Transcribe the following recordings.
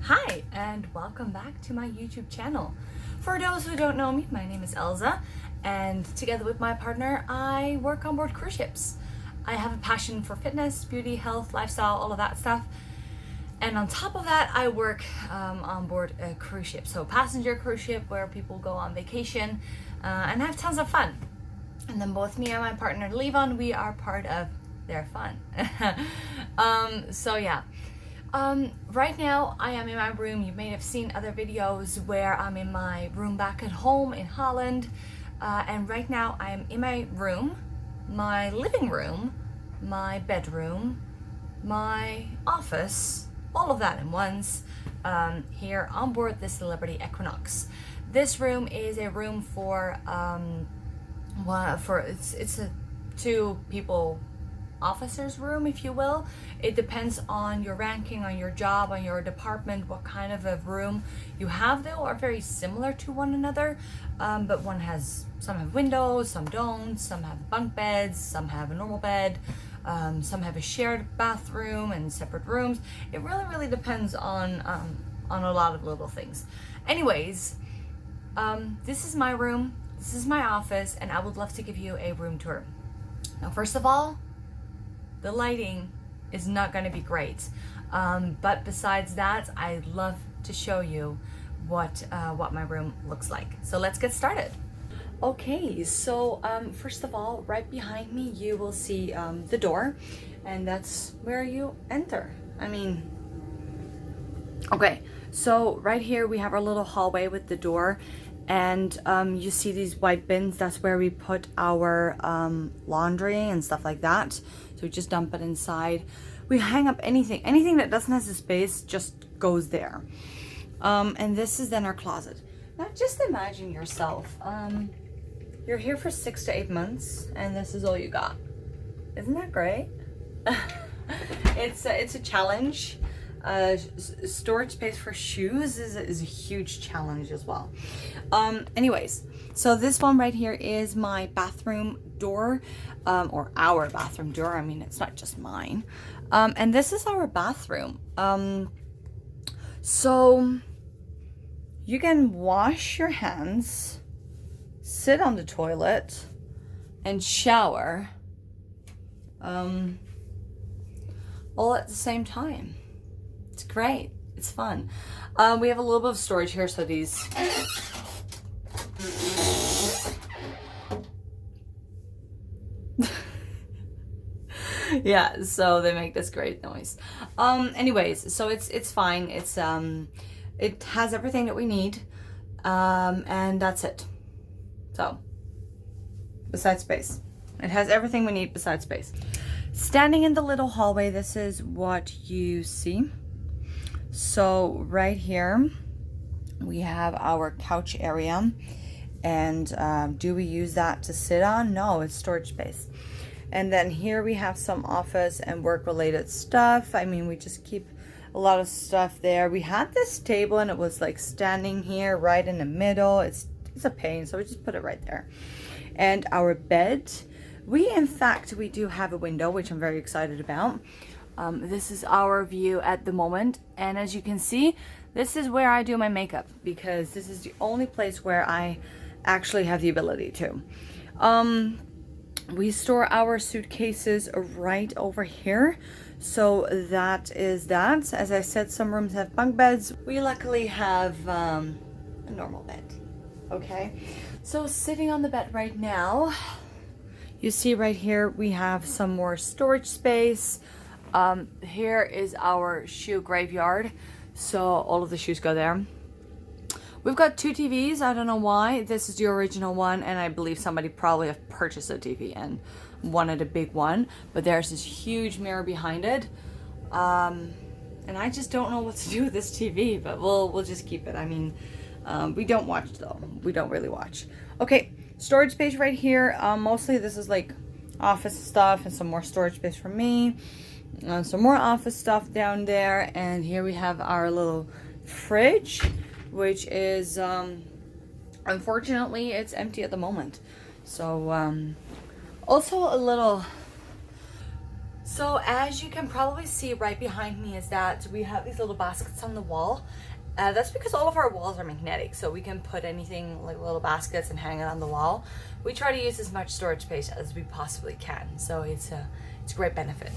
Hi, and welcome back to my YouTube channel. For those who don't know me, my name is Elza, and together with my partner, I work on board cruise ships. I have a passion for fitness, beauty, health, lifestyle, all of that stuff. And on top of that, I work on board a cruise ship. So passenger cruise ship where people go on vacation and have tons of fun. And then both me and my partner, Levon, we are part of their fun. Right now I am in my room. You may have seen other videos where I'm in my room back at home in Holland. And right now I am in my room, my living room, my bedroom, my office, all of that in ones, here on board the Celebrity Equinox. This room is a room for it's a two people officer's room, if you will. It depends on your ranking, on your job, on your department, what kind of a room you have. They all are very similar to one another, but some have windows, some don't, some have bunk beds, some have a normal bed, some have a shared bathroom and separate rooms. It really depends on a lot of little things. Anyways, this is my room, this is my office, and I would love to give you a room tour. Now, first of all, the lighting is not going to be great, but besides that, I'd love to show you what my room looks like. So let's get started. Okay, so first of all, right behind me you will see the door, and that's where you enter. Okay, so right here we have our little hallway with the door, and you see these white bins. That's where we put our laundry and stuff like that. So we just dump it inside. We hang up anything that doesn't have the space just goes there. And this is then our closet. Now just imagine yourself, you're here for 6 to 8 months and this is all you got. Isn't that great? It's a challenge. Storage space for shoes is a huge challenge as well. Anyways, so this one right here is my bathroom door, or our bathroom door. I mean, it's not just mine. And this is our bathroom. So you can wash your hands, sit on the toilet, and shower, all at the same time. It's great. It's fun. We have a little bit of storage here, so these yeah, so they make this great noise. Anyways, so it's fine. It has everything that we need, and that's it. So besides space, it has everything we need besides space. Standing in the little hallway, this is what you see. So right here we have our couch area, and do we use that to sit on? No, it's storage space. And then here we have some office and work related stuff. I mean, we just keep a lot of stuff there. We had this table and it was like standing here right in the middle. It's a pain, so we just put it right there. And our bed, we do have a window, which I'm very excited about. This is our view at the moment, and as you can see, this is where I do my makeup, because this is the only place where I actually have the ability to. We store our suitcases right over here, so that is that. As I said, some rooms have bunk beds. We luckily have a normal bed. Okay, so sitting on the bed right now, you see right here we have some more storage space. Here is our shoe graveyard, so all of the shoes go there. We've got 2 TVs. I don't know why. This is the original one, and I believe somebody probably have purchased a TV and wanted a big one, but there's this huge mirror behind it, and I just don't know what to do with this TV, but we'll just keep it. I mean, we don't watch though. We don't really watch. Okay, storage space right here. Mostly this is like office stuff and some more storage space for me. Some more office stuff down there, and here we have our little fridge, which is unfortunately it's empty at the moment. So also a little So as you can probably see right behind me is that we have these little baskets on the wall. That's because all of our walls are magnetic, so we can put anything like little baskets and hang it on the wall. We try to use as much storage space as we possibly can, so it's a great benefit.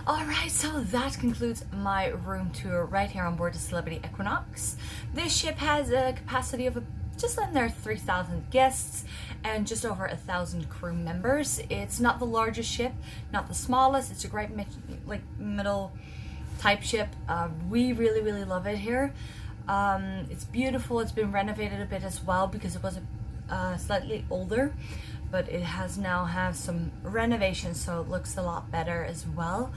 All right, so that concludes my room tour right here on board the Celebrity Equinox. This ship has a capacity of just under 3,000 guests and just over 1,000 crew members. It's not the largest ship, not the smallest. It's a great middle type ship. We really love it here. It's beautiful. It's been renovated a bit as well because it was slightly older, but it has now have some renovations, so it looks a lot better as well.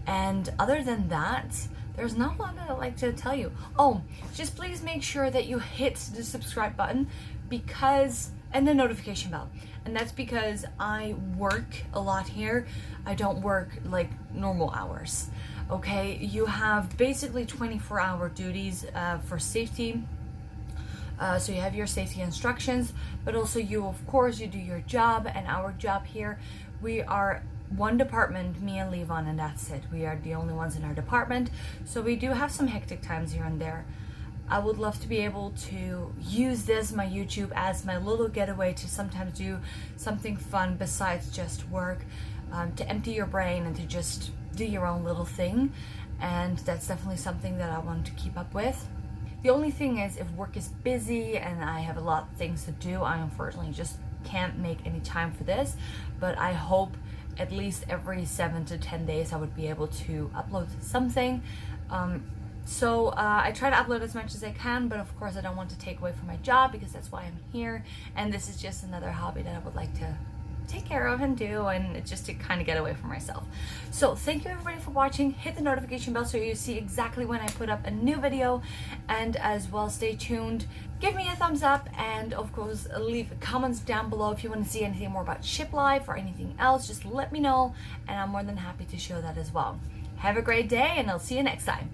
And other than that, there's not a lot that I'd like to tell you. Oh, just please make sure that you hit the subscribe button and the notification bell. And that's because I work a lot here. I don't work like normal hours. Okay, you have basically 24-hour duties for safety. So you have your safety instructions, but also you do your job. And our job here, we are one department, me and Levon, and that's it. We are the only ones in our department, so we do have some hectic times here and there. I would love to be able to use my YouTube, as my little getaway to sometimes do something fun besides just work, to empty your brain and to just do your own little thing. And that's definitely something that I want to keep up with. The only thing is, if work is busy and I have a lot of things to do, I unfortunately just can't make any time for this. But I hope at least every 7 to 10 days I would be able to upload something. So I try to upload as much as I can, but of course I don't want to take away from my job, because that's why I'm here. And this is just another hobby that I would like to take care of and do, and it's just to kind of get away from myself. So thank you everybody for watching. Hit the notification bell so you see exactly when I put up a new video, and as well stay tuned. Give me a thumbs up, and of course leave comments down below if you want to see anything more about ship life or anything else. Just let me know, and I'm more than happy to show that as well. Have a great day, and I'll see you next time.